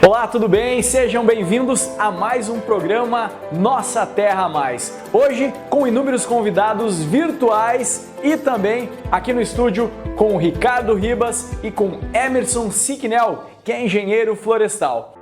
Olá, tudo bem? Sejam bem-vindos a mais um programa Nossa Terra a Mais. Hoje com inúmeros convidados virtuais e também aqui no estúdio com o Ricardo Ribas e com Emerson Siquinel, que é engenheiro florestal.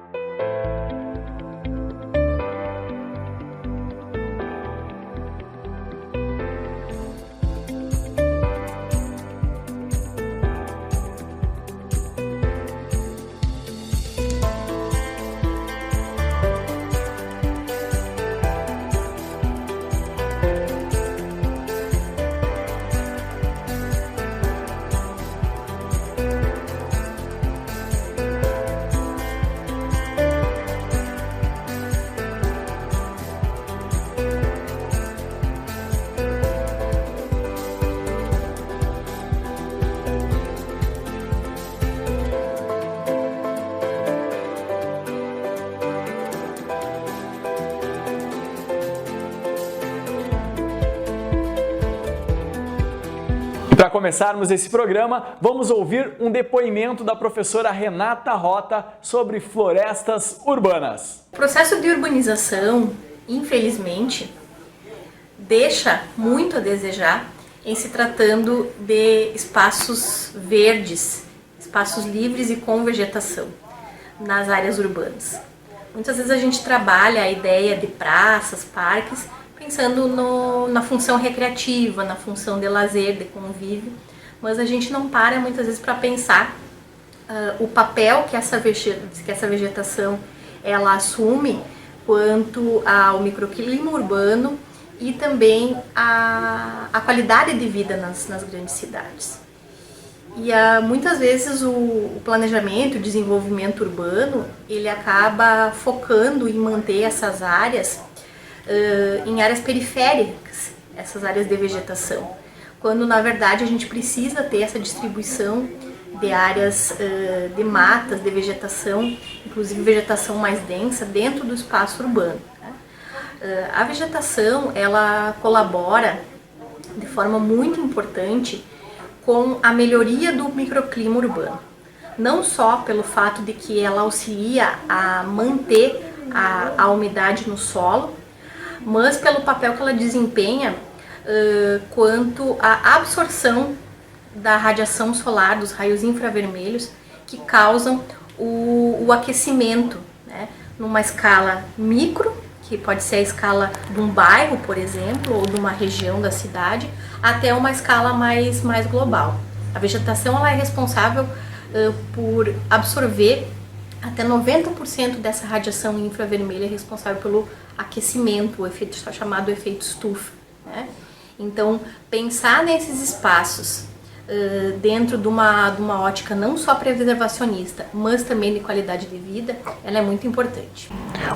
Para começarmos esse programa, vamos ouvir um depoimento da professora Renata Rota sobre florestas urbanas. O processo de urbanização, infelizmente, deixa muito a desejar em se tratando de espaços verdes, espaços livres e com vegetação nas áreas urbanas. Muitas vezes a gente trabalha a ideia de praças, parques, pensando na função recreativa, na função de lazer, de convívio, mas a gente não para muitas vezes para pensar o papel que essa vegetação ela assume quanto ao microclima urbano e também a qualidade de vida nas grandes cidades. E muitas vezes o planejamento, o desenvolvimento urbano, ele acaba focando em manter essas áreas em áreas periféricas, essas áreas de vegetação, quando na verdade a gente precisa ter essa distribuição de áreas de matas, de vegetação, inclusive vegetação mais densa dentro do espaço urbano. A vegetação ela colabora de forma muito importante com a melhoria do microclima urbano, não só pelo fato de que ela auxilia a manter a umidade no solo, mas pelo papel que ela desempenha quanto à absorção da radiação solar, dos raios infravermelhos, que causam o aquecimento, né? Numa escala micro, que pode ser a escala de um bairro, por exemplo, ou de uma região da cidade, até uma escala mais global. A vegetação ela é responsável por absorver até 90% dessa radiação infravermelha, é responsável pelo aquecimento, o efeito chamado efeito estufa, né? Então, pensar nesses espaços dentro de uma ótica não só preservacionista, mas também de qualidade de vida, ela é muito importante.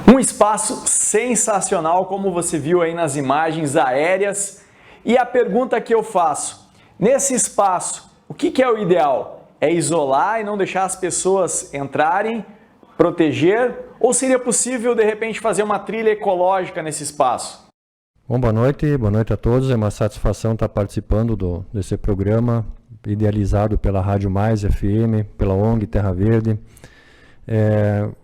Um espaço sensacional, como você viu aí nas imagens aéreas. E a pergunta que eu faço, nesse espaço, o que é o ideal? É isolar e não deixar as pessoas entrarem, proteger, ou seria possível de repente fazer uma trilha ecológica nesse espaço? Bom, boa noite a todos. É uma satisfação estar participando desse programa idealizado pela Rádio Mais FM, pela ONG Terra Verde.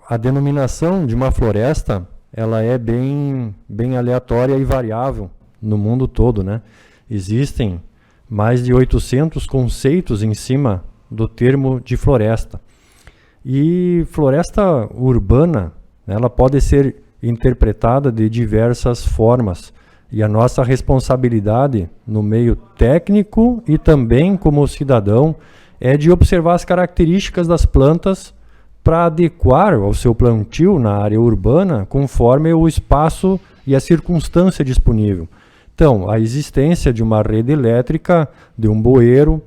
A denominação de uma floresta ela é bem aleatória e variável no mundo todo, né? Existem mais de 800 conceitos em cima do termo de floresta. E floresta urbana, ela pode ser interpretada de diversas formas. E a nossa responsabilidade no meio técnico e também como cidadão é de observar as características das plantas para adequar ao seu plantio na área urbana conforme o espaço e a circunstância disponível. Então, a existência de uma rede elétrica, de um bueiro,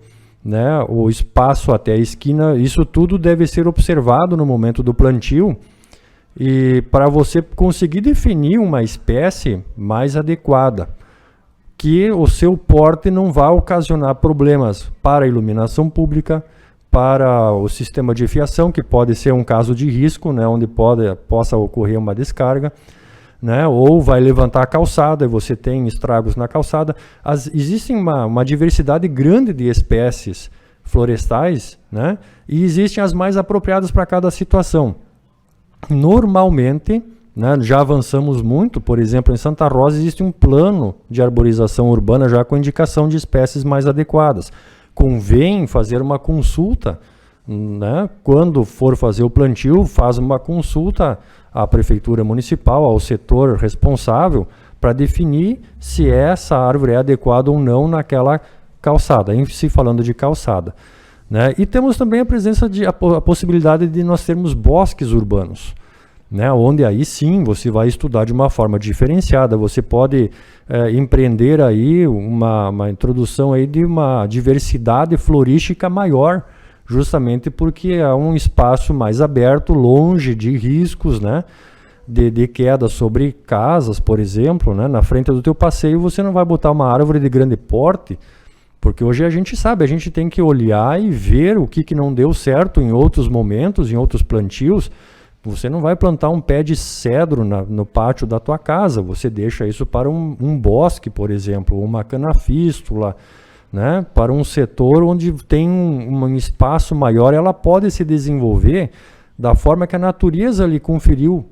né, o espaço até a esquina, isso tudo deve ser observado no momento do plantio e para você conseguir definir uma espécie mais adequada, que o seu porte não vá ocasionar problemas para a iluminação pública, para o sistema de fiação, que pode ser um caso de risco, né, onde possa ocorrer uma descarga, né, ou vai levantar a calçada e você tem estragos na calçada. Existem uma diversidade grande de espécies florestais, né, e existem as mais apropriadas para cada situação. Normalmente, né, já avançamos muito, por exemplo, em Santa Rosa existe um plano de arborização urbana já com indicação de espécies mais adequadas. Convém fazer uma consulta, né, quando for fazer o plantio, faz uma consulta à prefeitura municipal, ao setor responsável, para definir se essa árvore é adequada ou não naquela calçada, em se falando de calçada. Né? E temos também a presença a possibilidade de nós termos bosques urbanos, né? Onde aí sim você vai estudar de uma forma diferenciada, você pode empreender aí uma introdução aí de uma diversidade florística maior, justamente porque é um espaço mais aberto, longe de riscos, né? De queda sobre casas, por exemplo, né? Na frente do teu passeio você não vai botar uma árvore de grande porte, porque hoje a gente sabe, a gente tem que olhar e ver o que não deu certo em outros momentos, em outros plantios. Você não vai plantar um pé de cedro no pátio da tua casa, você deixa isso para um bosque, por exemplo, uma canafístula, né? Para um setor onde tem um espaço maior, ela pode se desenvolver da forma que a natureza lhe conferiu,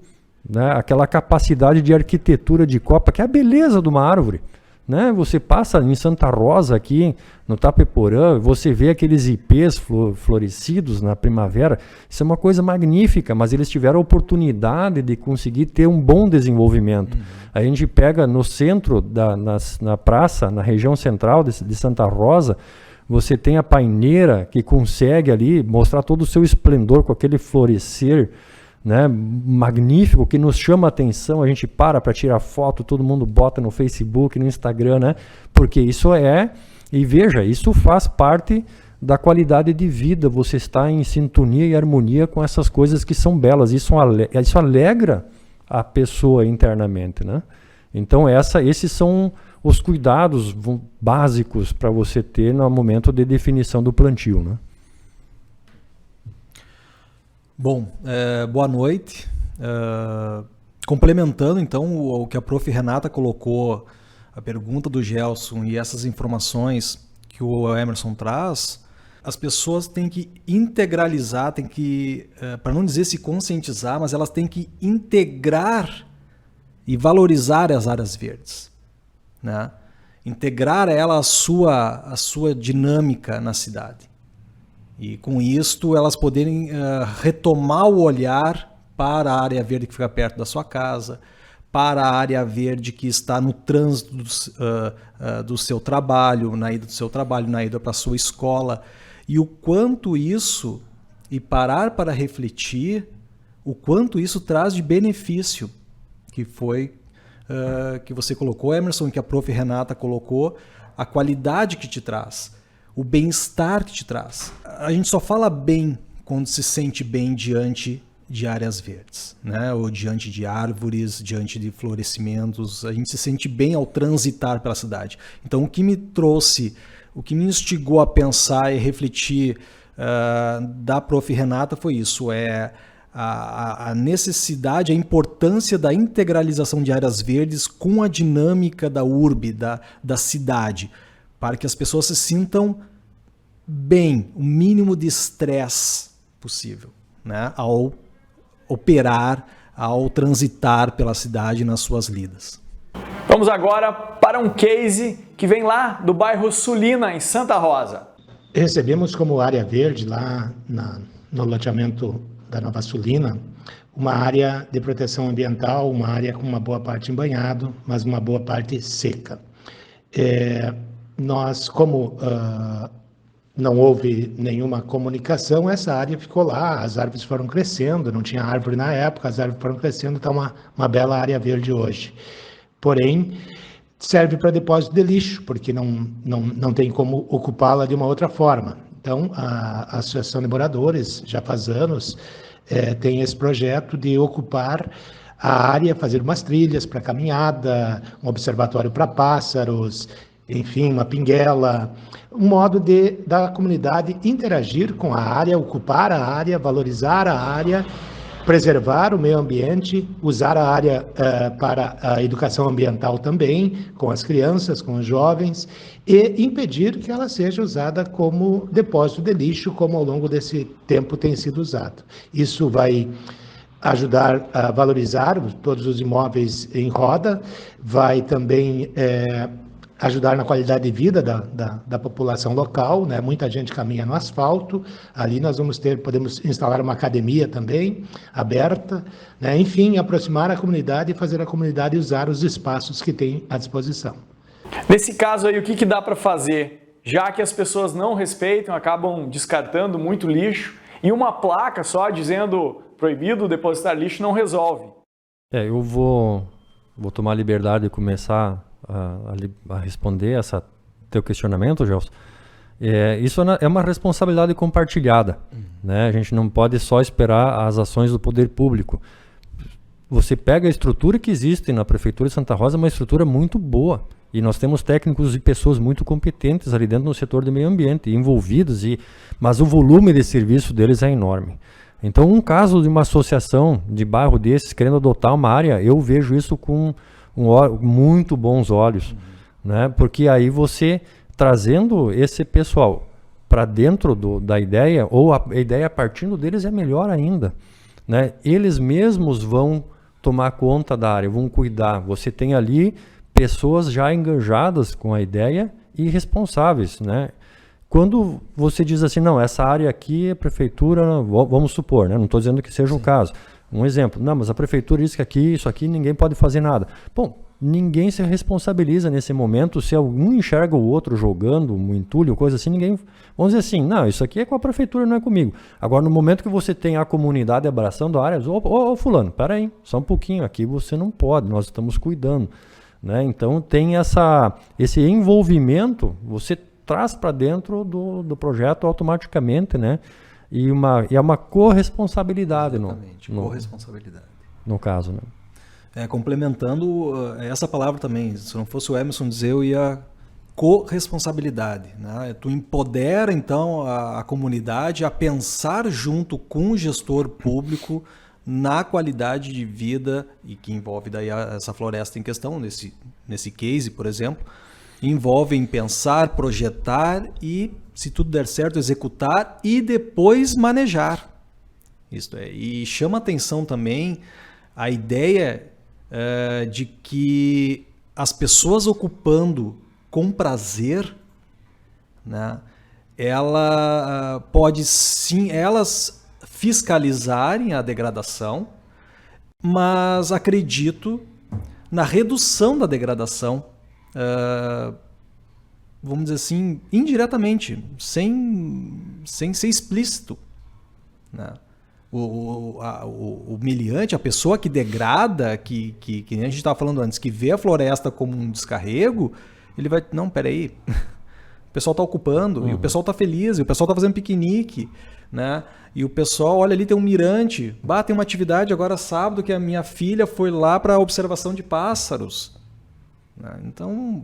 né? Aquela capacidade de arquitetura de copa, que é a beleza de uma árvore. Né? Você passa em Santa Rosa aqui, no Tapeporã, você vê aqueles ipês florescidos na primavera, isso é uma coisa magnífica, mas eles tiveram a oportunidade de conseguir ter um bom desenvolvimento. A gente pega no centro, na praça, na região central de Santa Rosa, você tem a paineira que consegue ali mostrar todo o seu esplendor com aquele florescer, né, magnífico, que nos chama a atenção, a gente para tirar foto, todo mundo bota no Facebook, no Instagram, né, porque isso e veja, isso faz parte da qualidade de vida, você está em sintonia e harmonia com essas coisas que são belas, isso alegra a pessoa internamente, né? Então esses são os cuidados básicos para você ter no momento de definição do plantio, né? Bom, boa noite. Complementando então o que a prof. Renata colocou, a pergunta do Gelson e essas informações que o Emerson traz, as pessoas têm que integralizar, têm que, para não dizer se conscientizar, mas elas têm que integrar e valorizar as áreas verdes, né? Integrar ela à sua dinâmica na cidade. E com isto elas poderem retomar o olhar para a área verde que fica perto da sua casa, para a área verde que está no trânsito do seu trabalho, na ida para a sua escola. E o quanto isso, e parar para refletir, o quanto isso traz de benefício, que foi que você colocou, Emerson, que a prof. Renata colocou, a qualidade que te traz, o bem-estar que te traz. A gente só fala bem quando se sente bem diante de áreas verdes, né? Ou diante de árvores, diante de florescimentos. A gente se sente bem ao transitar pela cidade. Então, o que me instigou a pensar e refletir da prof. Renata foi isso, a necessidade, a importância da integralização de áreas verdes com a dinâmica da urbe, da cidade, para que as pessoas se sintam bem, o mínimo de estresse possível, né, ao operar, ao transitar pela cidade nas suas lidas. Vamos agora para um case que vem lá do bairro Sulina, em Santa Rosa. Recebemos como área verde lá no loteamento da Nova Sulina uma área de proteção ambiental, uma área com uma boa parte em banhado, mas uma boa parte seca. Nós, como não houve nenhuma comunicação, essa área ficou lá, as árvores foram crescendo, não tinha árvore na época, as árvores foram crescendo, está uma bela área verde hoje. Porém, serve para depósito de lixo, porque não tem como ocupá-la de uma outra forma. Então, a Associação de Moradores, já faz anos, tem esse projeto de ocupar a área, fazer umas trilhas para caminhada, um observatório para pássaros, enfim, uma pinguela, um modo da comunidade interagir com a área, ocupar a área, valorizar a área, preservar o meio ambiente, usar a área para a educação ambiental também, com as crianças, com os jovens, e impedir que ela seja usada como depósito de lixo, como ao longo desse tempo tem sido usado. Isso vai ajudar a valorizar todos os imóveis em roda, vai também ajudar na qualidade de vida da população local, né? Muita gente caminha no asfalto, ali nós podemos instalar uma academia também, aberta, né? Enfim, aproximar a comunidade e fazer a comunidade usar os espaços que tem à disposição. Nesse caso aí, o que dá para fazer? Já que as pessoas não respeitam, acabam descartando muito lixo, e uma placa só dizendo proibido depositar lixo não resolve. Eu vou tomar a liberdade de começar a responder esse teu questionamento, Gelson. Isso é uma responsabilidade compartilhada, né? A gente não pode só esperar as ações do poder público. Você pega a estrutura que existe na Prefeitura de Santa Rosa, é uma estrutura muito boa. E nós temos técnicos e pessoas muito competentes ali dentro do setor do meio ambiente, envolvidos, mas o volume de serviço deles é enorme. Então, um caso de uma associação de bairro desses querendo adotar uma área, eu vejo isso com muito bons olhos, né? Porque aí você, trazendo esse pessoal para dentro da ideia, ou a ideia partindo deles é melhor ainda, né? Eles mesmos vão tomar conta da área, vão cuidar. Você tem ali pessoas já engajadas com a ideia e responsáveis, né? Quando você diz assim, não, essa área aqui, a prefeitura, vamos supor, né? Não estou dizendo que seja o caso. Um exemplo, não, mas a prefeitura diz que aqui, isso aqui, ninguém pode fazer nada. Bom, ninguém se responsabiliza nesse momento. Se algum enxerga o outro jogando um entulho, coisa assim, ninguém... Vamos dizer assim, não, isso aqui é com a prefeitura, não é comigo. Agora, no momento que você tem a comunidade abraçando áreas, ô fulano, peraí, só um pouquinho, aqui você não pode, nós estamos cuidando, né? Então, tem esse envolvimento, você traz para dentro do projeto automaticamente, né? E é uma corresponsabilidade. Exatamente, corresponsabilidade. No caso, né? Complementando essa palavra também, se não fosse o Emerson dizer, eu ia corresponsabilidade, né? Tu empodera então a comunidade a pensar junto com o gestor público na qualidade de vida, e que envolve daí essa floresta em questão, nesse case, por exemplo, envolve em pensar, projetar e, se tudo der certo, executar e depois manejar. E chama atenção também a ideia de que as pessoas ocupando com prazer, né, ela pode sim, elas fiscalizarem a degradação, mas acredito na redução da degradação, vamos dizer assim, indiretamente, sem ser explícito, né? O humilhante, a pessoa que degrada, que a gente estava falando antes, que vê a floresta como um descarrego, ele vai, não, peraí, o pessoal está ocupando, e o pessoal está feliz, e o pessoal está fazendo piquenique, né? E o pessoal, olha ali, tem um mirante, tem uma atividade agora sábado que a minha filha foi lá para observação de pássaros. Então,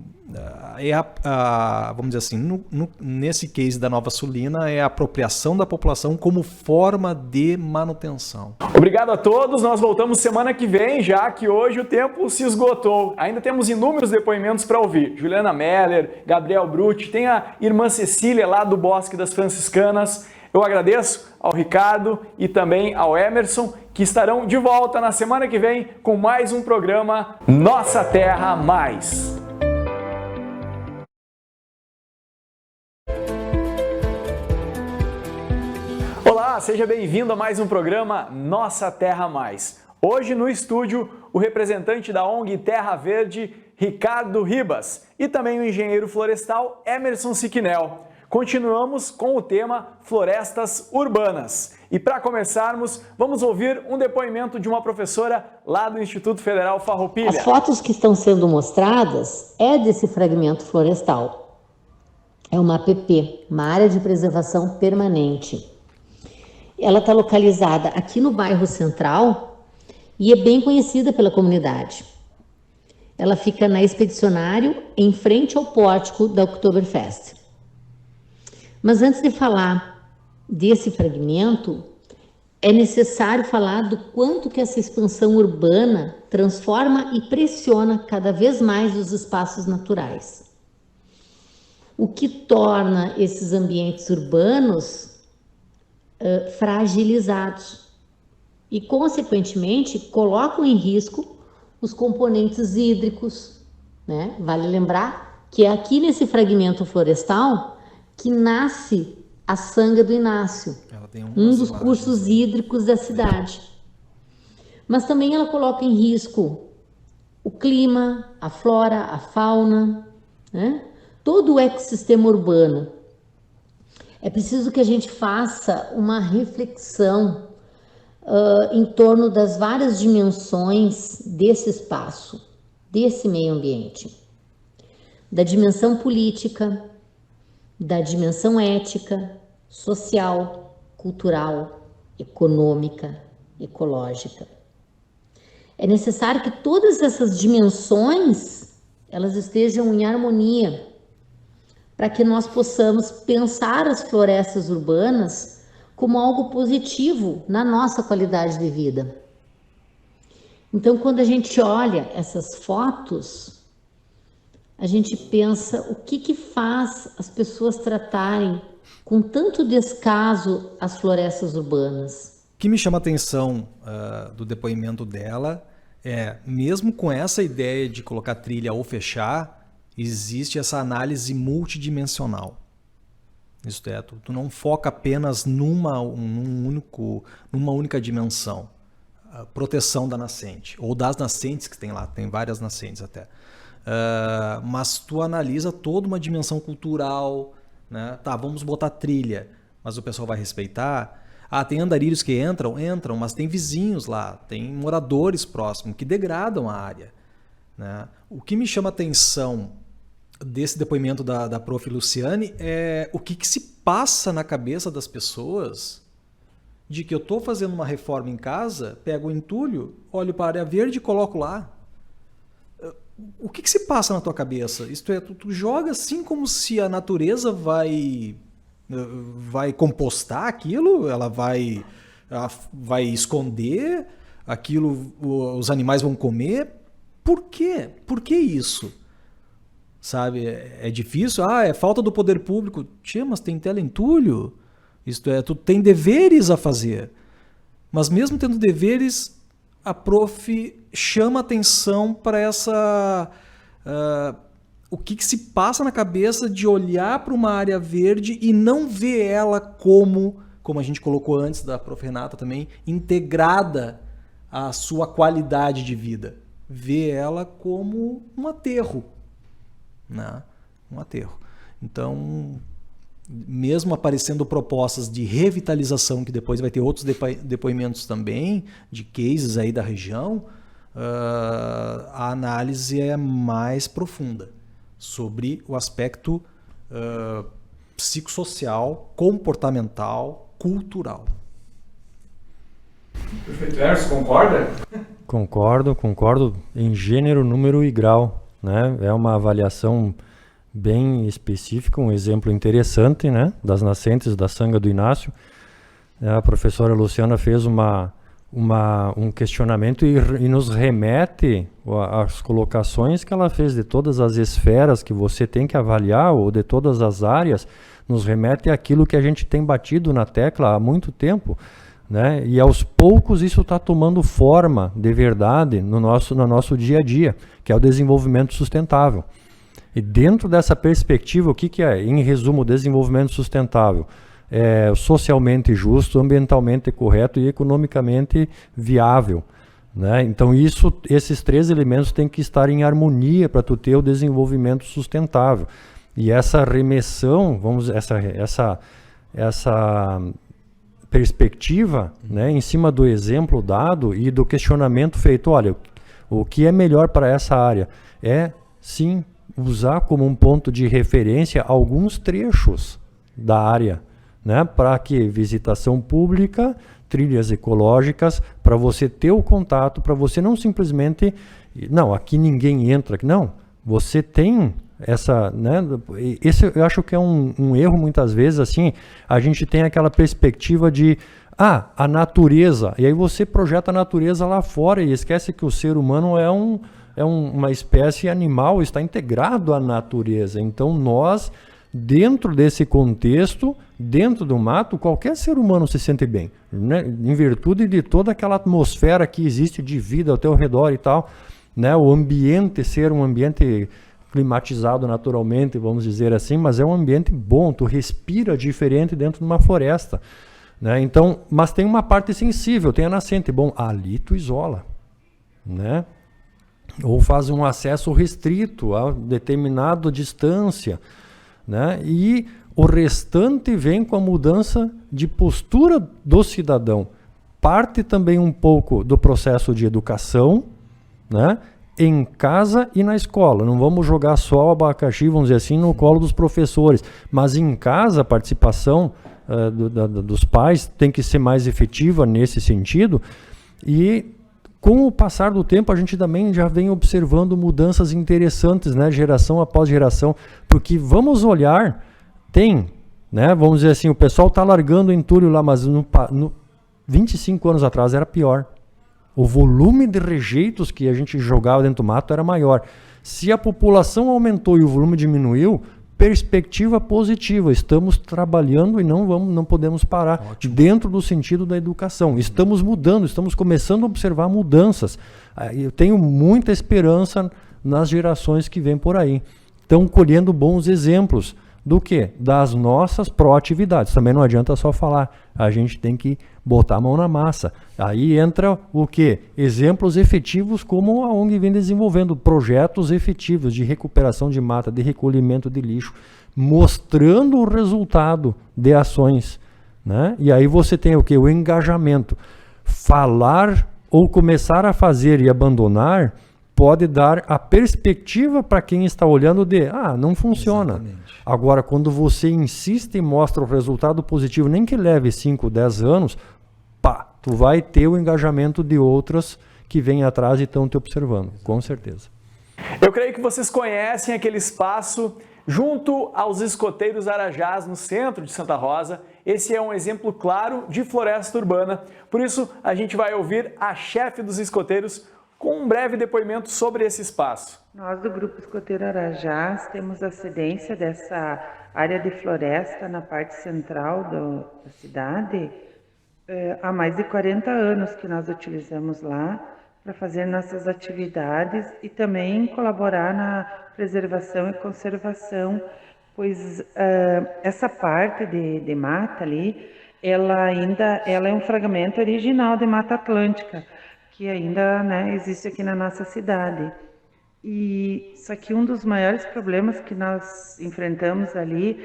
vamos dizer assim, nesse case da Nova Sulina, é a apropriação da população como forma de manutenção. Obrigado a todos, nós voltamos semana que vem, já que hoje o tempo se esgotou. Ainda temos inúmeros depoimentos para ouvir. Juliana Meller, Gabriel Brutti, tem a irmã Cecília lá do Bosque das Franciscanas. Eu agradeço ao Ricardo e também ao Emerson, que estarão de volta na semana que vem com mais um programa Nossa Terra Mais. Olá, seja bem-vindo a mais um programa Nossa Terra Mais. Hoje no estúdio, o representante da ONG Terra Verde, Ricardo Ribas, e também o engenheiro florestal Emerson Siquinel. Continuamos com o tema Florestas Urbanas. E para começarmos, vamos ouvir um depoimento de uma professora lá do Instituto Federal Farroupilha. As fotos que estão sendo mostradas é desse fragmento florestal. É uma APP, uma área de preservação permanente. Ela está localizada aqui no bairro Central e é bem conhecida pela comunidade. Ela fica na Expedicionário, em frente ao pórtico da Oktoberfest. Mas antes de falar desse fragmento, é necessário falar do quanto que essa expansão urbana transforma e pressiona cada vez mais os espaços naturais. O que torna esses ambientes urbanos fragilizados e, consequentemente, colocam em risco os componentes hídricos, né? Vale lembrar que é aqui nesse fragmento florestal que nasce a Sanga do Inácio, um dos cursos hídricos da cidade. Mas também ela coloca em risco o clima, a flora, a fauna, né? Todo o ecossistema urbano. É preciso que a gente faça uma reflexão em torno das várias dimensões desse espaço, desse meio ambiente. Da dimensão política, da dimensão ética, social, cultural, econômica, ecológica. É necessário que todas essas dimensões elas estejam em harmonia para que nós possamos pensar as florestas urbanas como algo positivo na nossa qualidade de vida. Então, quando a gente olha essas fotos, a gente pensa o que faz as pessoas tratarem com tanto descaso as florestas urbanas. O que me chama a atenção do depoimento dela é, mesmo com essa ideia de colocar trilha ou fechar, existe essa análise multidimensional. Isso é, tu não foca apenas numa única dimensão. A proteção da nascente, ou das nascentes que tem lá, tem várias nascentes até. Mas tu analisa toda uma dimensão cultural, né? Tá, vamos botar trilha, mas o pessoal vai respeitar. Ah, tem andarilhos que entram, mas tem vizinhos lá, tem moradores próximos que degradam a área, né? O que me chama a atenção desse depoimento da Prof. Luciane é o que se passa na cabeça das pessoas de que eu estou fazendo uma reforma em casa, pego o entulho, olho para a área verde e coloco lá. O que se passa na tua cabeça? Isto é, tu joga assim como se a natureza vai compostar aquilo, ela vai esconder aquilo, os animais vão comer. Por quê? Por que isso? Sabe, é difícil? É falta do poder público. Tia, mas tem teleentulho. Isto é, tu tem deveres a fazer. Mas mesmo tendo deveres, a prof chama atenção para essa... o que se passa na cabeça de olhar para uma área verde e não ver ela como a gente colocou antes da prof. Renata também, integrada à sua qualidade de vida. Ver ela como um aterro. Né? Um aterro. Então, mesmo aparecendo propostas de revitalização, que depois vai ter outros depoimentos também, de cases aí da região, a análise é mais profunda sobre o aspecto psicossocial, comportamental, cultural. Prefeito Emerson, concorda? Concordo em gênero, número e grau. Né? É uma avaliação bem específica, um exemplo interessante, né? Das nascentes da Sanga do Inácio. A professora Luciana fez um questionamento e nos remete às colocações que ela fez de todas as esferas que você tem que avaliar, ou de todas as áreas, nos remete àquilo que a gente tem batido na tecla há muito tempo. Né? E aos poucos isso está tomando forma de verdade no nosso dia a dia, que é o desenvolvimento sustentável. E dentro dessa perspectiva, o que é, em resumo, desenvolvimento sustentável? É socialmente justo, ambientalmente correto e economicamente viável. Né? Então esses três elementos têm que estar em harmonia para tu ter o desenvolvimento sustentável. E essa remessão, essa perspectiva, né, em cima do exemplo dado e do questionamento feito, olha, o que é melhor para essa área? É, sim, usar como um ponto de referência alguns trechos da área, né, para que visitação pública, trilhas ecológicas, para você ter o contato, para você não simplesmente, não, aqui ninguém entra, não, você tem essa, né, esse eu acho que é um erro muitas vezes, assim, a gente tem aquela perspectiva de a natureza, e aí você projeta a natureza lá fora e esquece que o ser humano é uma espécie animal, está integrado à natureza. Então nós dentro desse contexto, dentro do mato, qualquer ser humano se sente bem, né? Em virtude de toda aquela atmosfera que existe de vida ao teu redor e tal, né? O ambiente ser um ambiente climatizado naturalmente, vamos dizer assim, mas é um ambiente bom, tu respira diferente dentro de uma floresta, né? Então, mas tem uma parte sensível, tem a nascente, bom, ali tu isola, né? Ou faz um acesso restrito a determinada distância, né? E o restante vem com a mudança de postura do cidadão. Parte também um pouco do processo de educação, né? Em casa e na escola. Não vamos jogar só o abacaxi, vamos dizer assim, no colo dos professores. Mas em casa, a participação dos pais tem que ser mais efetiva nesse sentido. E com o passar do tempo, a gente também já vem observando mudanças interessantes, né? Geração após geração. Porque vamos olhar, né? Vamos dizer assim, o pessoal está largando o entulho lá, mas 25 anos atrás era pior. O volume de rejeitos que a gente jogava dentro do mato era maior. Se a população aumentou e o volume diminuiu, perspectiva positiva. Estamos trabalhando e não podemos parar. Ótimo. Dentro do sentido da educação. Estamos mudando, estamos começando a observar mudanças. Eu tenho muita esperança nas gerações que vêm por aí. Estão colhendo bons exemplos. Do quê? Das nossas proatividades. Também não adianta só falar. A gente tem que botar a mão na massa. Aí entra o quê? Exemplos efetivos como a ONG vem desenvolvendo. Projetos efetivos de recuperação de mata, de recolhimento de lixo. Mostrando o resultado de ações, né? E aí você tem o quê? O engajamento. Falar ou começar a fazer e abandonar pode dar a perspectiva para quem está olhando de, não funciona. Exatamente. Agora, quando você insiste e mostra o resultado positivo, nem que leve 5, 10 anos, tu vai ter o engajamento de outras que vêm atrás e estão te observando, com certeza. Eu creio que vocês conhecem aquele espaço junto aos escoteiros Arajás, no centro de Santa Rosa. Esse é um exemplo claro de floresta urbana. Por isso, a gente vai ouvir a chefe dos escoteiros com um breve depoimento sobre esse espaço. Nós do Grupo Escoteiro Arajás temos a cedência dessa área de floresta na parte central da cidade há mais de 40 anos que nós utilizamos lá para fazer nossas atividades e também colaborar na preservação e conservação, pois essa parte de mata ali, ela é um fragmento original de Mata Atlântica, que ainda, né, existe aqui na nossa cidade. E só que um dos maiores problemas que nós enfrentamos ali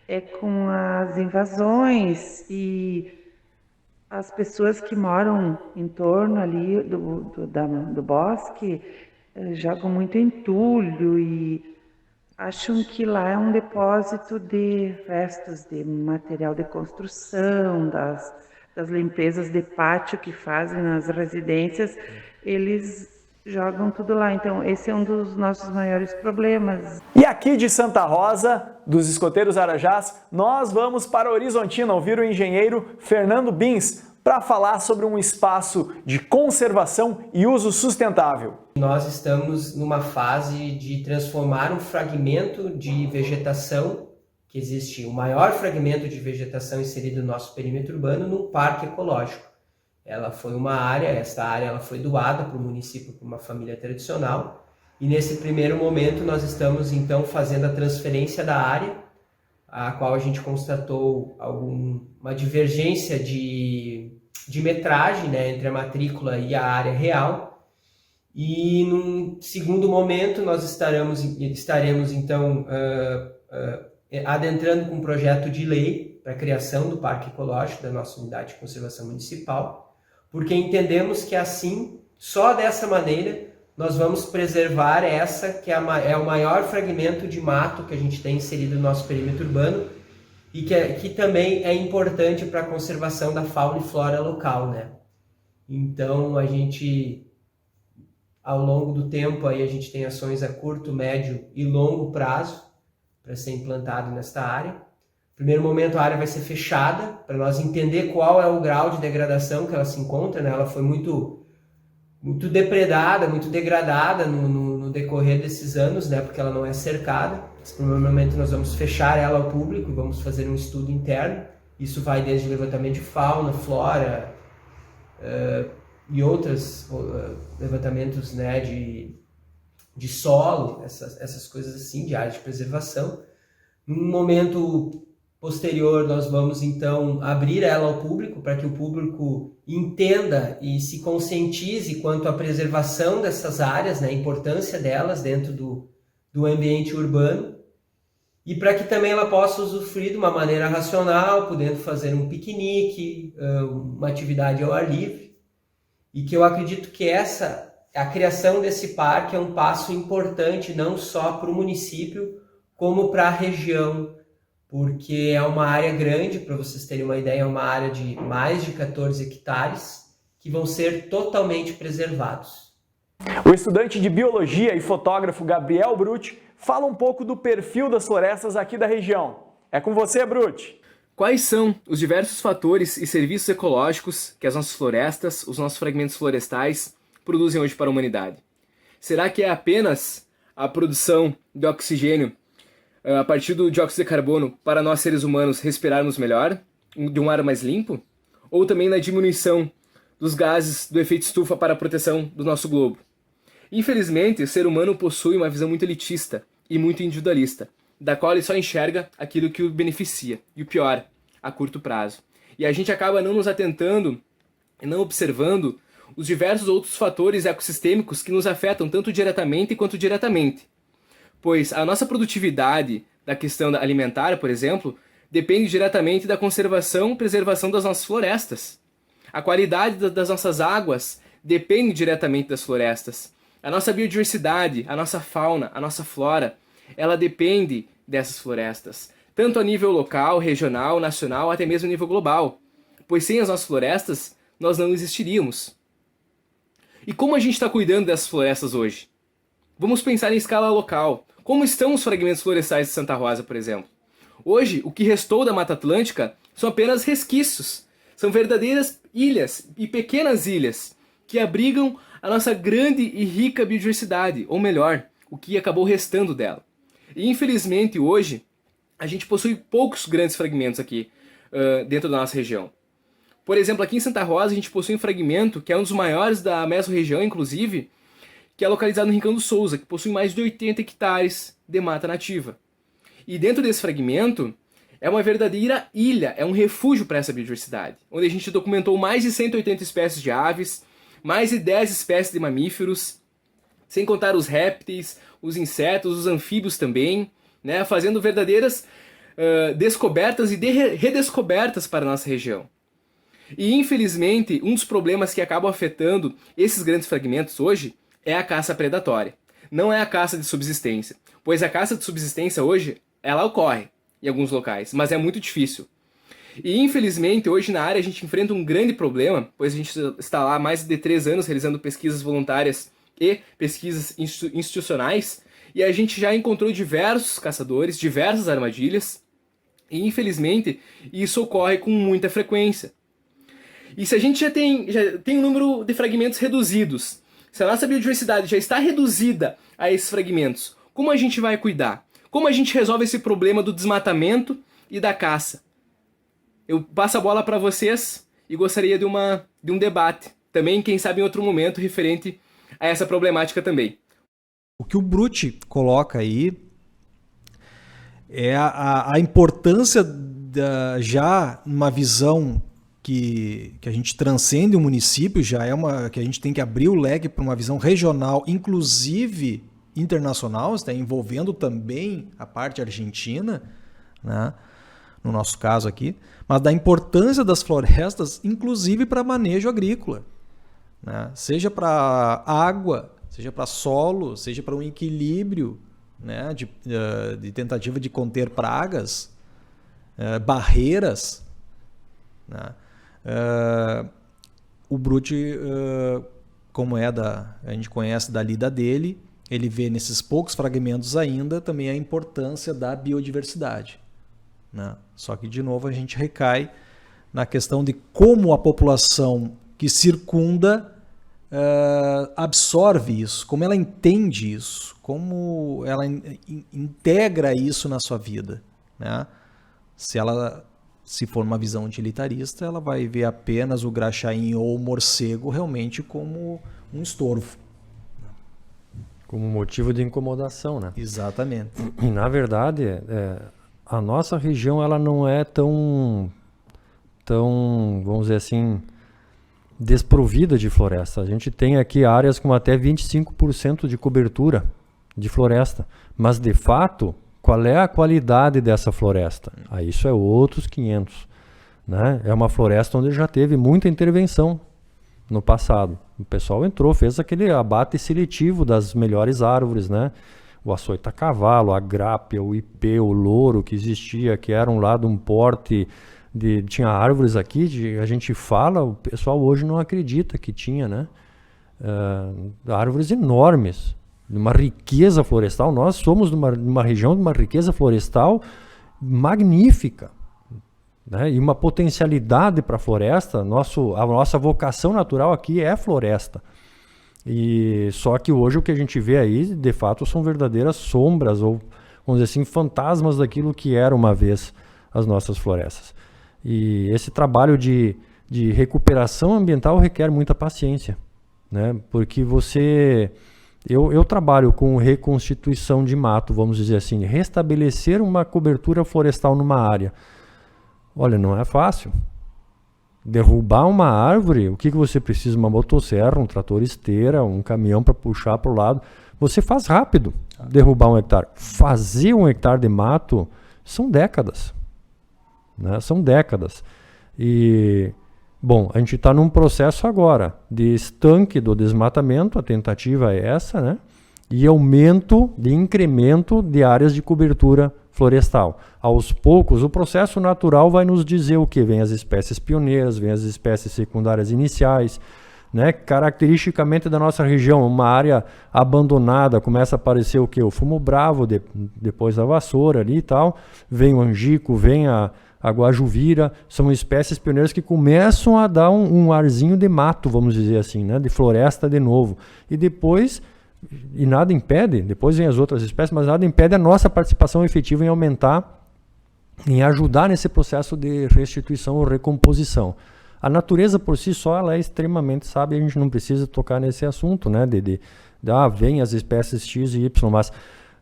é com as invasões e as pessoas que moram em torno ali do bosque jogam muito entulho e acham que lá é um depósito de restos de material de construção, das limpezas de pátio que fazem nas residências, eles jogam tudo lá. Então, esse é um dos nossos maiores problemas. E aqui de Santa Rosa, dos escoteiros Arajás, nós vamos para Horizontina ouvir o engenheiro Fernando Bins para falar sobre um espaço de conservação e uso sustentável. Nós estamos numa fase de transformar um fragmento de vegetação que existe, o maior fragmento de vegetação inserido no nosso perímetro urbano, num parque ecológico. Esta área ela foi doada para o município por uma família tradicional e nesse primeiro momento nós estamos então fazendo a transferência da área, a qual a gente constatou uma divergência de metragem, né, entre a matrícula e a área real. E num segundo momento nós estaremos então adentrando com um projeto de lei para a criação do Parque Ecológico da nossa Unidade de Conservação Municipal, porque entendemos que assim, só dessa maneira, nós vamos preservar essa que é o maior fragmento de mato que a gente tem inserido no nosso perímetro urbano e que também é importante para a conservação da fauna e flora local, né? Então, a gente, ao longo do tempo, aí a gente tem ações a curto, médio e longo prazo para ser implantado nesta área. No primeiro momento, a área vai ser fechada para nós entender qual é o grau de degradação que ela se encontra, né? Ela foi muito depredada, muito degradada no decorrer desses anos, né, porque ela não é cercada. Provavelmente nós vamos fechar ela ao público e vamos fazer um estudo interno. Isso vai desde levantamento de fauna, flora e outros levantamentos, né, de solo, essas coisas assim, de área de preservação. Num momento posterior, nós vamos então abrir ela ao público para que o público entenda e se conscientize quanto à preservação dessas áreas, né, a importância delas dentro do ambiente urbano, e para que também ela possa usufruir de uma maneira racional, podendo fazer um piquenique, uma atividade ao ar livre, e que eu acredito que a criação desse parque é um passo importante não só para o município, como para a região, porque é uma área grande, para vocês terem uma ideia, é uma área de mais de 14 hectares, que vão ser totalmente preservados. O estudante de Biologia e fotógrafo Gabriel Brutti fala um pouco do perfil das florestas aqui da região. É com você, Brutti. Quais são os diversos fatores e serviços ecológicos que as nossas florestas, os nossos fragmentos florestais, produzem hoje para a humanidade? Será que é apenas a produção de oxigênio a partir do dióxido de carbono para nós seres humanos respirarmos melhor, de um ar mais limpo? Ou também na diminuição dos gases do efeito estufa para a proteção do nosso globo? Infelizmente, o ser humano possui uma visão muito elitista e muito individualista, da qual ele só enxerga aquilo que o beneficia, e o pior, a curto prazo. E a gente acaba não nos atentando e não observando os diversos outros fatores ecossistêmicos que nos afetam tanto diretamente quanto indiretamente. Pois a nossa produtividade da questão alimentar, por exemplo, depende diretamente da conservação e preservação das nossas florestas. A qualidade das nossas águas depende diretamente das florestas. A nossa biodiversidade, a nossa fauna, a nossa flora, ela depende dessas florestas, tanto a nível local, regional, nacional, até mesmo a nível global. Pois sem as nossas florestas, nós não existiríamos. E como a gente está cuidando dessas florestas hoje? Vamos pensar em escala local. Como estão os fragmentos florestais de Santa Rosa, por exemplo? Hoje, o que restou da Mata Atlântica são apenas resquícios. São verdadeiras ilhas e pequenas ilhas que abrigam a nossa grande e rica biodiversidade, ou melhor, o que acabou restando dela. E infelizmente hoje, a gente possui poucos grandes fragmentos aqui dentro da nossa região. Por exemplo, aqui em Santa Rosa a gente possui um fragmento que é um dos maiores da mesorregião, inclusive, que é localizado no Rincão do Souza, que possui mais de 80 hectares de mata nativa. E dentro desse fragmento é uma verdadeira ilha, é um refúgio para essa biodiversidade, onde a gente documentou mais de 180 espécies de aves, mais de 10 espécies de mamíferos, sem contar os répteis, os insetos, os anfíbios também, né, fazendo verdadeiras descobertas e redescobertas para a nossa região. E infelizmente, um dos problemas que acabam afetando esses grandes fragmentos hoje é a caça predatória. Não é a caça de subsistência, pois a caça de subsistência hoje, ela ocorre em alguns locais, mas é muito difícil. E infelizmente, hoje na área a gente enfrenta um grande problema, pois a gente está lá há mais de 3 anos realizando pesquisas voluntárias e pesquisas institucionais, e a gente já encontrou diversos caçadores, diversas armadilhas, e infelizmente isso ocorre com muita frequência. E se a gente já tem um número de fragmentos reduzidos, se a nossa biodiversidade já está reduzida a esses fragmentos, como a gente vai cuidar? Como a gente resolve esse problema do desmatamento e da caça? Eu passo a bola para vocês e gostaria de um debate, também, quem sabe em outro momento, referente a essa problemática também. O que o Brutti coloca aí é a importância já numa visão que a gente transcende o município, que a gente tem que abrir o leque para uma visão regional, inclusive internacional, está envolvendo também a parte argentina, né, no nosso caso aqui, mas da importância das florestas, inclusive para manejo agrícola, né, seja para água, seja para solo, seja para um equilíbrio, né, de tentativa de conter pragas, barreiras, né. O Brutti, como a gente conhece da lida dele, ele vê nesses poucos fragmentos ainda também a importância da biodiversidade, né? Só que, de novo, a gente recai na questão de como a população que circunda absorve isso, como ela entende isso, como ela integra isso na sua vida, né? Se for uma visão utilitarista, ela vai ver apenas o graxaim ou o morcego realmente como um estorvo. Como motivo de incomodação, né? Exatamente. E, na verdade, a nossa região ela não é tão, vamos dizer assim, desprovida de floresta. A gente tem aqui áreas com até 25% de cobertura de floresta. Mas, de fato, qual é a qualidade dessa floresta? Isso é outros 500. Né? É uma floresta onde já teve muita intervenção no passado. O pessoal entrou, fez aquele abate seletivo das melhores árvores, né? O açoita-cavalo, a grápia, o ipê, o louro que existia, que eram lá de um porte... Tinha árvores aqui, a gente fala, o pessoal hoje não acredita que tinha, né? Árvores enormes, de uma riqueza florestal. Nós somos de uma região de uma riqueza florestal magnífica, né? E uma potencialidade para a floresta. A nossa vocação natural aqui é floresta. E só que hoje o que a gente vê aí, de fato, são verdadeiras sombras, ou, vamos dizer assim, fantasmas daquilo que era uma vez as nossas florestas. E esse trabalho de recuperação ambiental requer muita paciência, né? Porque eu trabalho com reconstituição de mato, vamos dizer assim, restabelecer uma cobertura florestal numa área. Olha, não é fácil. Derrubar uma árvore, o que você precisa? Uma motosserra, um trator esteira, um caminhão para puxar para o lado. Você faz rápido derrubar 1 hectare. Fazer 1 hectare de mato são décadas. Né? São décadas. E, bom, a gente está num processo agora de estanque do desmatamento, a tentativa é essa, né? E aumento de incremento de áreas de cobertura florestal. Aos poucos, o processo natural vai nos dizer o que? Vem as espécies pioneiras, vem as espécies secundárias iniciais, né? Caracteristicamente da nossa região, uma área abandonada, começa a aparecer o que? O fumo bravo, depois a vassoura ali e tal, vem o angico, vem a guajuvira, são espécies pioneiras que começam a dar um arzinho de mato, vamos dizer assim, né? De floresta de novo. E depois, e nada impede, depois vem as outras espécies, mas nada impede a nossa participação efetiva em aumentar, em ajudar nesse processo de restituição ou recomposição. A natureza por si só ela é extremamente sábia, a gente não precisa tocar nesse assunto, né? Vem as espécies X e Y, mas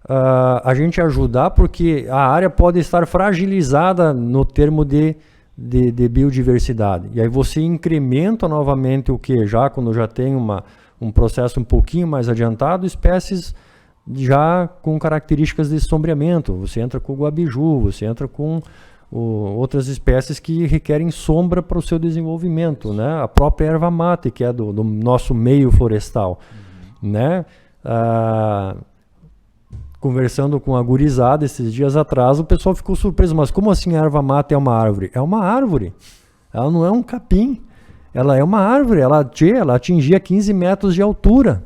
a gente ajudar porque a área pode estar fragilizada no termo de biodiversidade. E aí você incrementa novamente o que? Quando já tem um processo um pouquinho mais adiantado, espécies já com características de sombreamento. Você entra com o guabiju, você entra com outras espécies que requerem sombra para o seu desenvolvimento, né? A própria erva mate, que é do nosso meio florestal, né? Conversando com a gurizada esses dias atrás, o pessoal ficou surpreso, mas como assim a erva mate é uma árvore? É uma árvore, ela não é um capim, ela é uma árvore, ela atingia 15 metros de altura,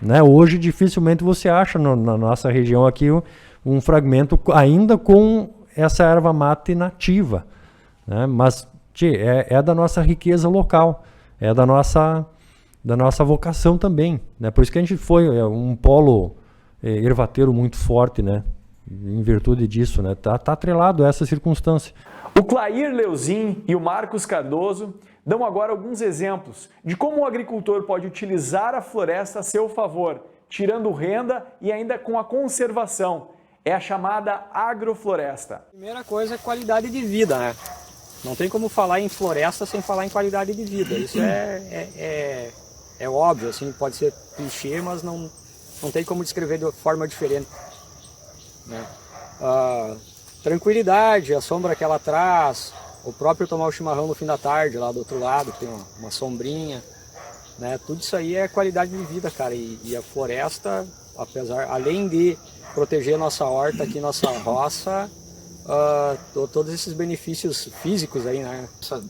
né? Hoje dificilmente você acha na nossa região aqui um fragmento ainda com essa erva mate nativa, né? Mas é da nossa riqueza local, é da nossa vocação também, né? Por isso que a gente foi um polo ervateiro muito forte, né? Em virtude disso, né? Tá atrelado a essa circunstância. O Clair Leuzin e o Marcos Cardoso dão agora alguns exemplos de como o agricultor pode utilizar a floresta a seu favor, tirando renda e ainda com a conservação. É a chamada agrofloresta. Primeira coisa é qualidade de vida, né? Não tem como falar em floresta sem falar em qualidade de vida. Isso é óbvio, assim, pode ser clichê, mas não tem como descrever de forma diferente, né? Tranquilidade, a sombra que ela traz, o próprio tomar o chimarrão no fim da tarde, lá do outro lado, tem uma sombrinha, né? Tudo isso aí é qualidade de vida, cara. E a floresta, além de proteger nossa horta aqui, nossa roça, todos esses benefícios físicos aí, né? Essa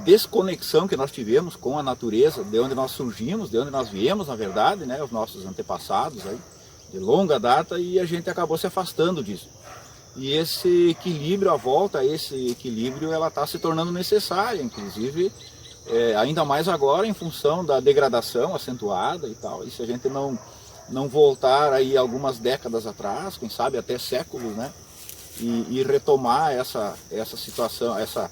desconexão que nós tivemos com a natureza, de onde nós surgimos, de onde nós viemos, na verdade, né, os nossos antepassados aí, de longa data, e a gente acabou se afastando disso. E esse equilíbrio, a volta a esse equilíbrio, ela está se tornando necessária, inclusive ainda mais agora em função da degradação acentuada e tal. E se a gente não voltar aí algumas décadas atrás, quem sabe até séculos, né? E retomar essa situação, essa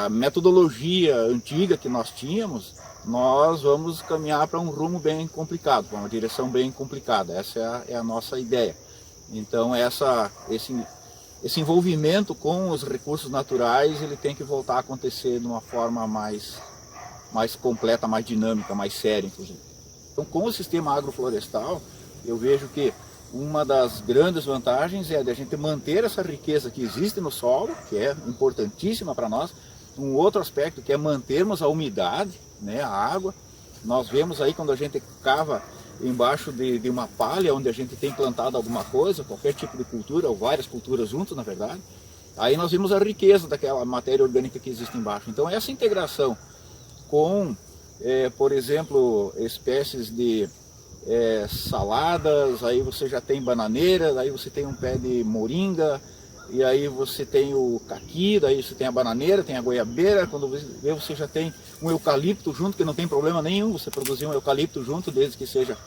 metodologia antiga que nós tínhamos, nós vamos caminhar para um rumo bem complicado, para uma direção bem complicada. Essa é a nossa ideia. Então esse envolvimento com os recursos naturais, ele tem que voltar a acontecer de uma forma mais completa, mais dinâmica, mais séria, inclusive. Então, com o sistema agroflorestal, eu vejo que uma das grandes vantagens é a gente manter essa riqueza que existe no solo, que é importantíssima para nós. Um outro aspecto que é mantermos a umidade, né, a água. Nós vemos aí quando a gente cava embaixo de uma palha, onde a gente tem plantado alguma coisa, qualquer tipo de cultura, ou várias culturas juntos, na verdade, aí nós vimos a riqueza daquela matéria orgânica que existe embaixo. Então essa integração com, por exemplo, espécies de saladas, aí você já tem bananeira, aí você tem um pé de moringa, e aí você tem o caqui, daí você tem a bananeira, tem a goiabeira, quando você já tem um eucalipto junto, que não tem problema nenhum você produzir um eucalipto junto, desde que seja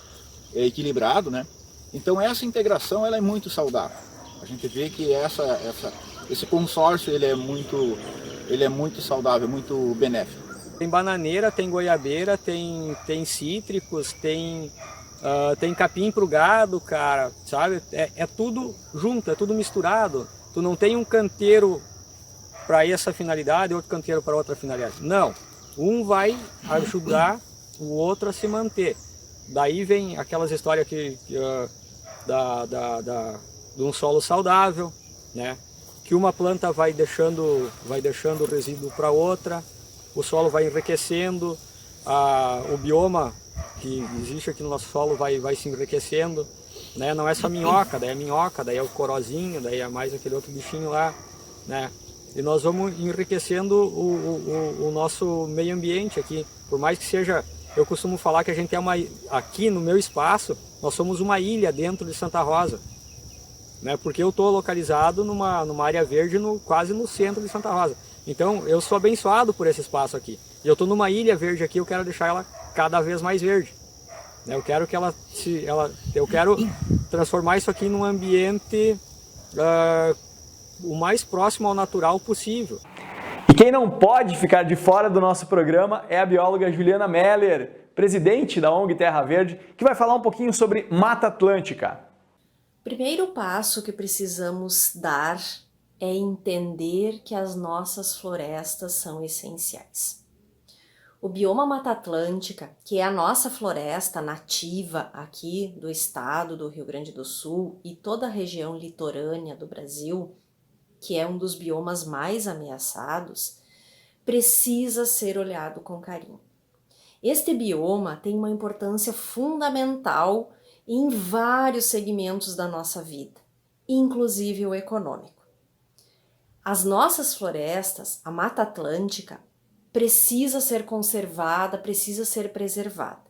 equilibrado, né? Então essa integração, ela é muito saudável. A gente vê que esse consórcio, ele é muito saudável, muito benéfico. Tem bananeira, tem goiabeira, tem cítricos, tem capim pro gado, cara, sabe? É tudo junto, é tudo misturado. Tu não tem um canteiro para essa finalidade e outro canteiro para outra finalidade. Não, um vai ajudar o outro a se manter. Daí vem aquelas histórias de um solo saudável, né? Que uma planta vai deixando resíduo para outra, o solo vai enriquecendo, o bioma que existe aqui no nosso solo vai se enriquecendo, né? Não é só minhoca, daí é o corozinho, daí é mais aquele outro bichinho lá, né? E nós vamos enriquecendo o nosso meio ambiente aqui, por mais que seja, eu costumo falar que a gente aqui no meu espaço, nós somos uma ilha dentro de Santa Rosa, né? Porque eu estou localizado numa área verde quase no centro de Santa Rosa. Então eu sou abençoado por esse espaço aqui. E eu estou numa ilha verde aqui, eu quero deixar ela cada vez mais verde. Eu quero que eu quero transformar isso aqui num ambiente o mais próximo ao natural possível. E quem não pode ficar de fora do nosso programa é a bióloga Juliana Meller, presidente da ONG Terra Verde, que vai falar um pouquinho sobre Mata Atlântica. Primeiro passo que precisamos dar é entender que as nossas florestas são essenciais. O bioma Mata Atlântica, que é a nossa floresta nativa aqui do estado do Rio Grande do Sul e toda a região litorânea do Brasil, que é um dos biomas mais ameaçados, precisa ser olhado com carinho. Este bioma tem uma importância fundamental em vários segmentos da nossa vida, inclusive o econômico. As nossas florestas, a Mata Atlântica, precisa ser conservada, precisa ser preservada.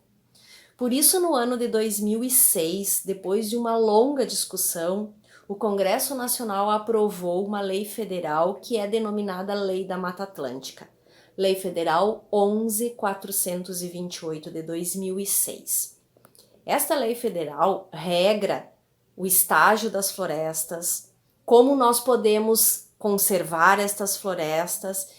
Por isso, no ano de 2006, depois de uma longa discussão, o Congresso Nacional aprovou uma lei federal que é denominada Lei da Mata Atlântica, Lei Federal 11.428 de 2006. Esta lei federal regra o estágio das florestas, como nós podemos conservar estas florestas,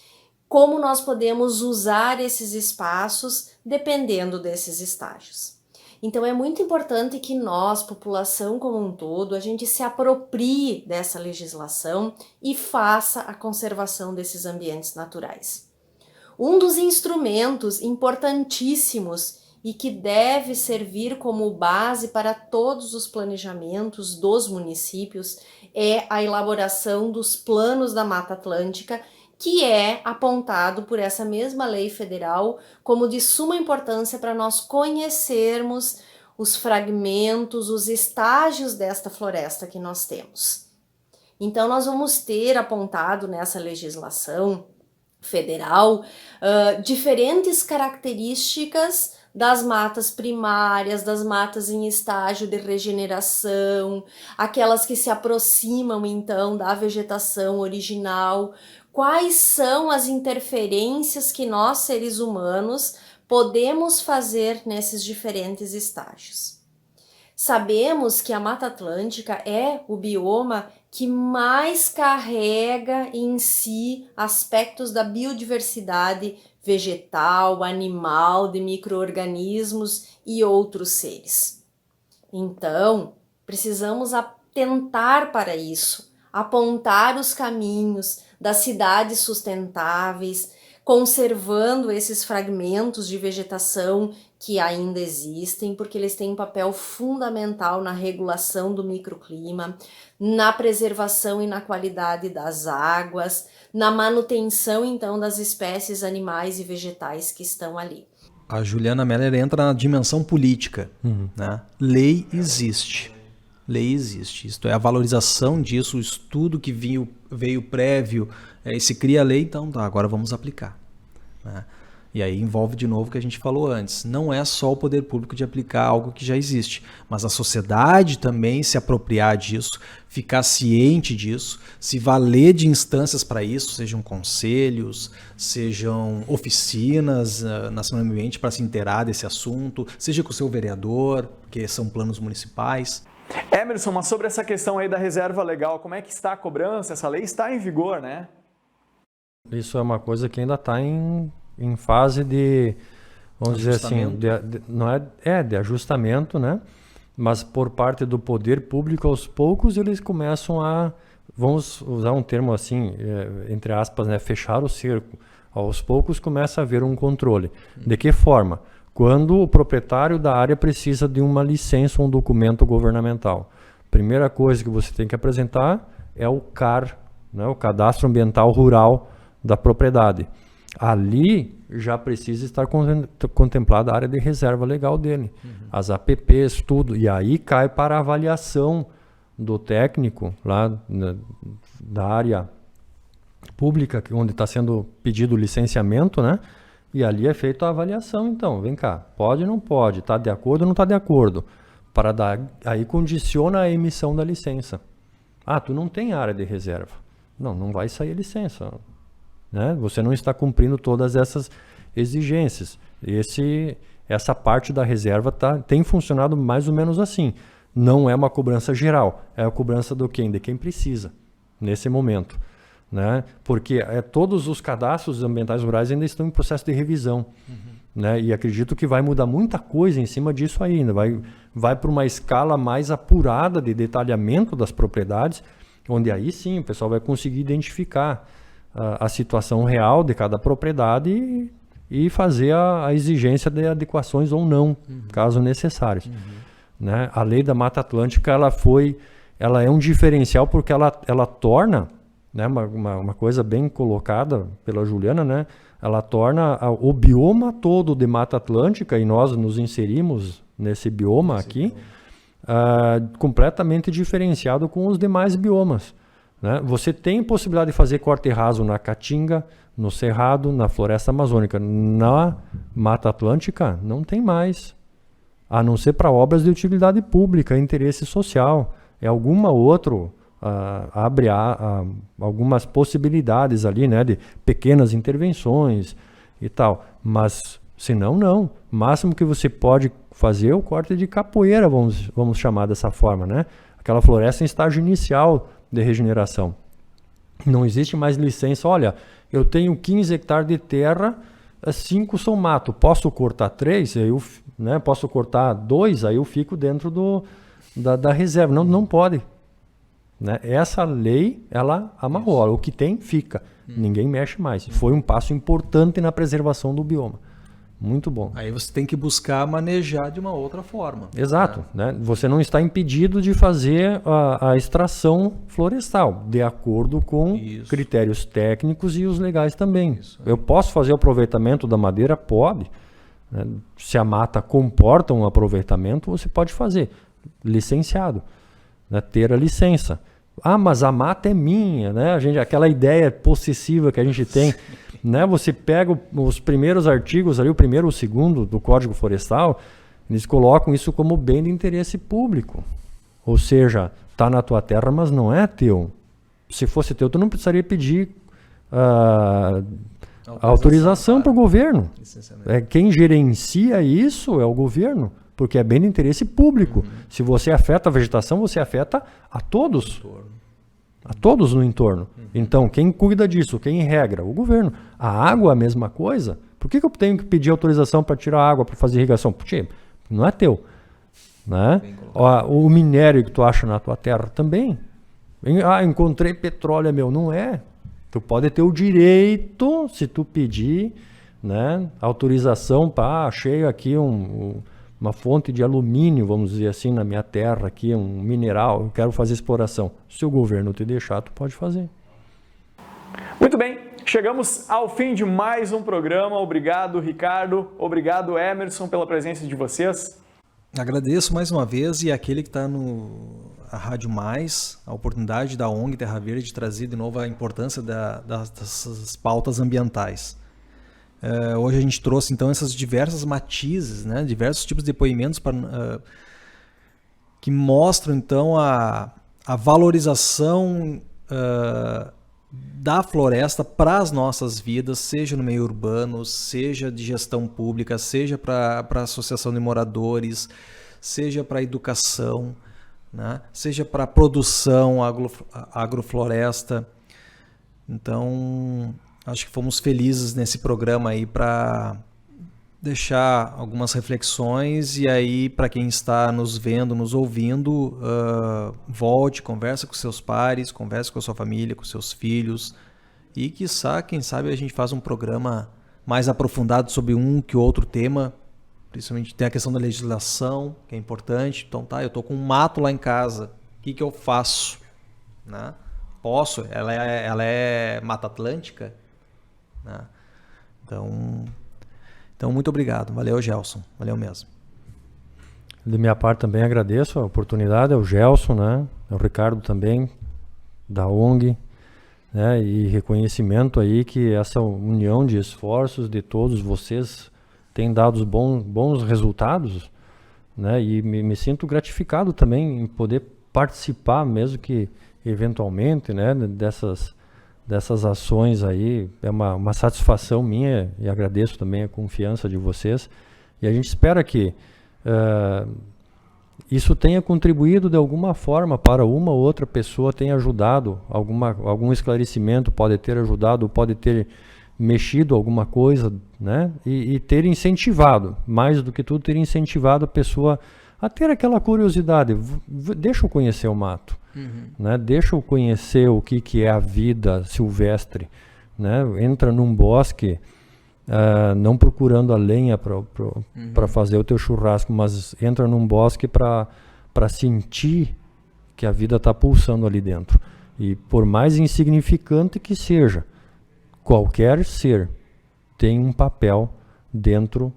como nós podemos usar esses espaços dependendo desses estágios. Então é muito importante que nós, população como um todo, a gente se aproprie dessa legislação e faça a conservação desses ambientes naturais. Um dos instrumentos importantíssimos e que deve servir como base para todos os planejamentos dos municípios é a elaboração dos planos da Mata Atlântica, que é apontado por essa mesma lei federal como de suma importância para nós conhecermos os fragmentos, os estágios desta floresta que nós temos. Então nós vamos ter apontado nessa legislação federal diferentes características das matas primárias, das matas em estágio de regeneração, aquelas que se aproximam então da vegetação original, quais são as interferências que nós, seres humanos, podemos fazer nesses diferentes estágios. Sabemos que a Mata Atlântica é o bioma que mais carrega em si aspectos da biodiversidade vegetal, animal, de micro-organismos e outros seres. Então, precisamos atentar para isso, apontar os caminhos das cidades sustentáveis, conservando esses fragmentos de vegetação que ainda existem, porque eles têm um papel fundamental na regulação do microclima, na preservação e na qualidade das águas, na manutenção, então, das espécies animais e vegetais que estão ali. A Juliana Meller entra na dimensão política. Né? Lei existe. Lei existe. Isto é, a valorização disso, o estudo que veio prévio, se cria a lei, então tá, agora vamos aplicar. Né? E aí envolve de novo o que a gente falou antes. Não é só o poder público de aplicar algo que já existe, mas a sociedade também se apropriar disso, ficar ciente disso, se valer de instâncias para isso, sejam conselhos, sejam oficinas na Assembleia do Meio Ambiente para se inteirar desse assunto, seja com o seu vereador, porque são planos municipais. Emerson, mas sobre essa questão aí da reserva legal, como é que está a cobrança? Essa lei está em vigor, né? Isso é uma coisa que ainda está em fase de, vamos dizer assim, de ajustamento, né? Mas por parte do poder público, aos poucos, eles começam a, vamos usar um termo assim, entre aspas, né? Fechar o cerco. Aos poucos começa a haver um controle. De que forma? Quando o proprietário da área precisa de uma licença ou um documento governamental. Primeira coisa que você tem que apresentar é o CAR, né? O Cadastro Ambiental Rural da propriedade. Ali já precisa estar contemplada a área de reserva legal dele. As APPs, tudo. E aí cai para a avaliação do técnico lá da área pública, onde está sendo pedido o licenciamento, né? E ali é feita a avaliação, então, vem cá, pode ou não pode, está de acordo ou não está de acordo, para dar, aí condiciona a emissão da licença. Ah, tu não tem área de reserva. Não vai sair a licença, né? Você não está cumprindo todas essas exigências. Essa parte da reserva tem funcionado mais ou menos assim. Não é uma cobrança geral, é a cobrança de quem precisa, nesse momento. Né? Porque todos os cadastros ambientais rurais ainda estão em processo de revisão. Né? E acredito que vai mudar muita coisa em cima disso ainda. Vai para uma escala mais apurada de detalhamento das propriedades, onde aí sim o pessoal vai conseguir identificar a situação real de cada propriedade e fazer a exigência de adequações ou não, caso necessários. Né? A lei da Mata Atlântica ela é um diferencial porque ela torna, né, uma coisa bem colocada pela Juliana, né? Ela torna o bioma todo de Mata Atlântica, e nós nos inserimos nesse bioma aqui, completamente diferenciado com os demais biomas. Né? Você tem possibilidade de fazer corte raso na Caatinga, no Cerrado, na Floresta Amazônica. Na Mata Atlântica não tem mais, a não ser para obras de utilidade pública, interesse social. É alguma outra... abre algumas possibilidades ali, né, de pequenas intervenções e tal, mas se não, o máximo que você pode fazer é o corte de capoeira, vamos chamar dessa forma, né, aquela floresta em estágio inicial de regeneração. Não existe mais licença. Olha, eu tenho 15 hectares de terra, 5 são mato, posso cortar 3, né, posso cortar 2, aí eu fico dentro da reserva. Não pode. Né? Essa lei, ela amarrou. O que tem, fica. Ninguém mexe mais. Foi um passo importante na preservação do bioma. Muito bom. Aí você tem que buscar manejar de uma outra forma. Exato. Né? Você não está impedido de fazer a extração florestal, de acordo com critérios técnicos e os legais também. Eu posso fazer o aproveitamento da madeira? Pode. Né? Se a mata comporta um aproveitamento, você pode fazer. Licenciado. Né, ter a licença. Ah, mas a mata é minha, né? Aquela ideia possessiva que a gente tem, né? Você pega os primeiros artigos ali, o primeiro ou o segundo do Código Florestal, eles colocam isso como bem de interesse público. Ou seja, está na tua terra, mas não é teu. Se fosse teu, tu não precisaria pedir a autorização para o governo. Quem gerencia isso é o governo, porque é bem de interesse público. Se você afeta a vegetação, você afeta a todos. A todos no entorno. Então, quem cuida disso, quem regra? O governo. A água é a mesma coisa. Por que eu tenho que pedir autorização para tirar água, para fazer irrigação? Porque não é teu. Né? O minério que tu acha na tua terra também. Encontrei petróleo, é meu. Não é. Tu pode ter o direito, se tu pedir, né, autorização para achei aqui uma fonte de alumínio, vamos dizer assim, na minha terra aqui, um mineral, eu quero fazer exploração. Se o governo te deixar, tu pode fazer. Muito bem, chegamos ao fim de mais um programa. Obrigado, Ricardo. Obrigado, Emerson, pela presença de vocês. Agradeço mais uma vez, e aquele que está no Rádio Mais, a oportunidade da ONG Terra Verde de trazer de novo a importância dessas pautas ambientais. Hoje a gente trouxe então essas diversas matizes, né, diversos tipos de depoimentos que mostram então a valorização da floresta para as nossas vidas, seja no meio urbano, seja de gestão pública, seja para a associação de moradores, seja para a educação, né, seja para a produção agrofloresta. Então, acho que fomos felizes nesse programa aí para deixar algumas reflexões, e aí para quem está nos vendo, nos ouvindo, volte, conversa com seus pares, converse com a sua família, com seus filhos, e quiçá, quem sabe a gente faz um programa mais aprofundado sobre um que outro tema, principalmente tem a questão da legislação, que é importante. Então tá, eu tô com um mato lá em casa, o que eu faço? Né? Posso? Ela é Mata Atlântica? Né? Então, muito obrigado. Valeu, Gelson. Valeu mesmo. De minha parte também agradeço a oportunidade, ao Gelson, né? Ao Ricardo também, da ONG, né? E reconhecimento aí que essa união de esforços de todos vocês tem dado bons resultados, né? E me sinto gratificado também em poder participar, mesmo que eventualmente, né, dessas ações aí. É uma satisfação minha, e agradeço também a confiança de vocês, e a gente espera que isso tenha contribuído de alguma forma para uma ou outra pessoa, tenha ajudado, algum esclarecimento pode ter ajudado, pode ter mexido alguma coisa, né, e ter incentivado, mais do que tudo, ter incentivado a pessoa a ter aquela curiosidade. Deixa eu conhecer o mato. Né? Deixa eu conhecer o que é a vida silvestre, né? Entra num bosque, não procurando a lenha para fazer o teu churrasco, mas entra num bosque para sentir que a vida está pulsando ali dentro. E por mais insignificante que seja, qualquer ser tem um papel dentro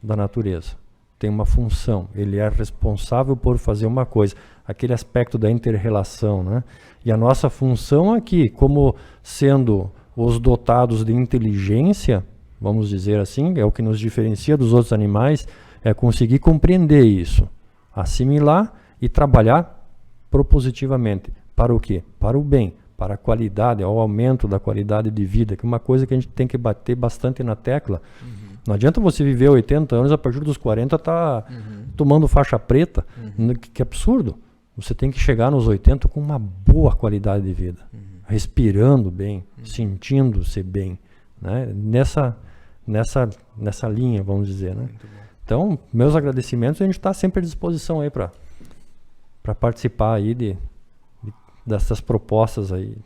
da natureza. Tem uma função, ele é responsável por fazer uma coisa, aquele aspecto da inter-relação, né? E a nossa função aqui, como sendo os dotados de inteligência, vamos dizer assim, é o que nos diferencia dos outros animais, é conseguir compreender isso, assimilar e trabalhar propositivamente. Para o quê? Para o bem, para a qualidade, ao aumento da qualidade de vida, que é uma coisa que a gente tem que bater bastante na tecla. Não adianta você viver 80 anos, a partir dos 40 tá tomando faixa preta, que absurdo. Você tem que chegar nos 80 com uma boa qualidade de vida, respirando bem, sentindo-se bem, né? Nessa linha, vamos dizer, né? Então, meus agradecimentos, a gente está sempre à disposição aí para participar aí dessas propostas aí.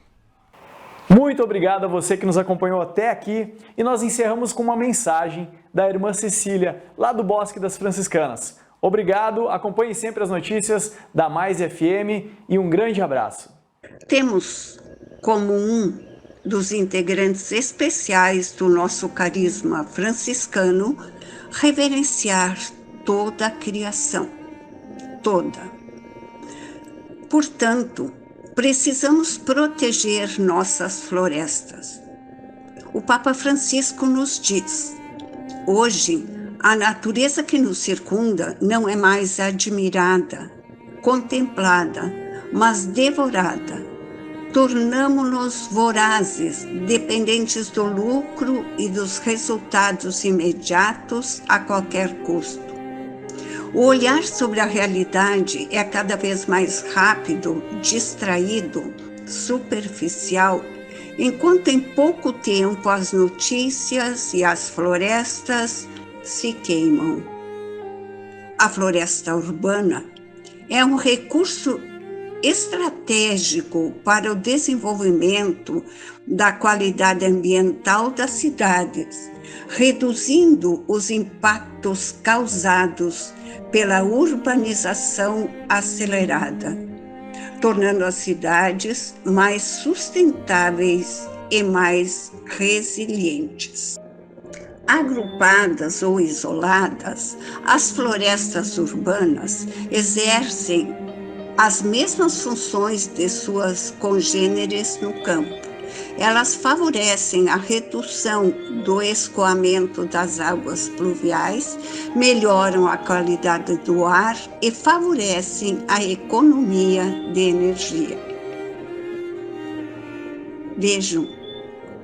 Muito obrigado a você que nos acompanhou até aqui, e nós encerramos com uma mensagem da irmã Cecília, lá do Bosque das Franciscanas. Obrigado, acompanhe sempre as notícias da Mais FM e um grande abraço. Temos como um dos integrantes especiais do nosso carisma franciscano reverenciar toda a criação, toda. Portanto, precisamos proteger nossas florestas. O Papa Francisco nos diz: hoje, a natureza que nos circunda não é mais admirada, contemplada, mas devorada. tornamo-nos vorazes, dependentes do lucro e dos resultados imediatos a qualquer custo. O olhar sobre a realidade é cada vez mais rápido, distraído, superficial, enquanto em pouco tempo as notícias e as florestas se queimam. A floresta urbana é um recurso estratégico para o desenvolvimento da qualidade ambiental das cidades, reduzindo os impactos causados pela urbanização acelerada, tornando as cidades mais sustentáveis e mais resilientes. Agrupadas ou isoladas, as florestas urbanas exercem as mesmas funções de suas congêneres no campo. Elas favorecem a redução do escoamento das águas pluviais, melhoram a qualidade do ar e favorecem a economia de energia. Vejam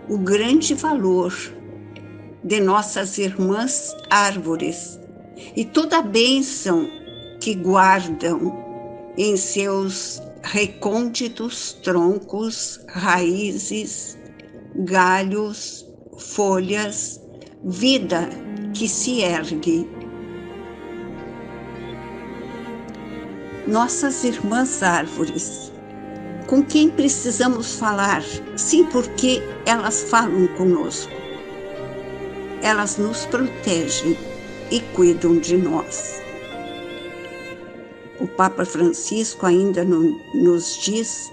o grande valor de nossas irmãs árvores e toda a bênção que guardam em seus recônditos troncos, raízes, galhos, folhas, vida que se ergue. Nossas irmãs árvores, com quem precisamos falar, sim, porque elas falam conosco. Elas nos protegem e cuidam de nós. O Papa Francisco ainda nos diz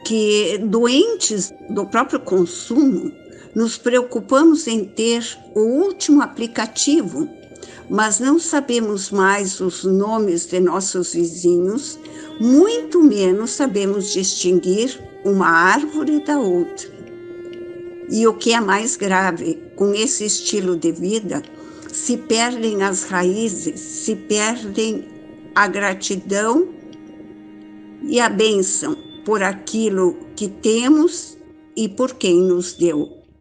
que, doentes do próprio consumo, nos preocupamos em ter o último aplicativo, mas não sabemos mais os nomes de nossos vizinhos, muito menos sabemos distinguir uma árvore da outra. E o que é mais grave, com esse estilo de vida, se perdem as raízes, se perdem a gratidão e a bênção por aquilo que temos e por quem nos deu.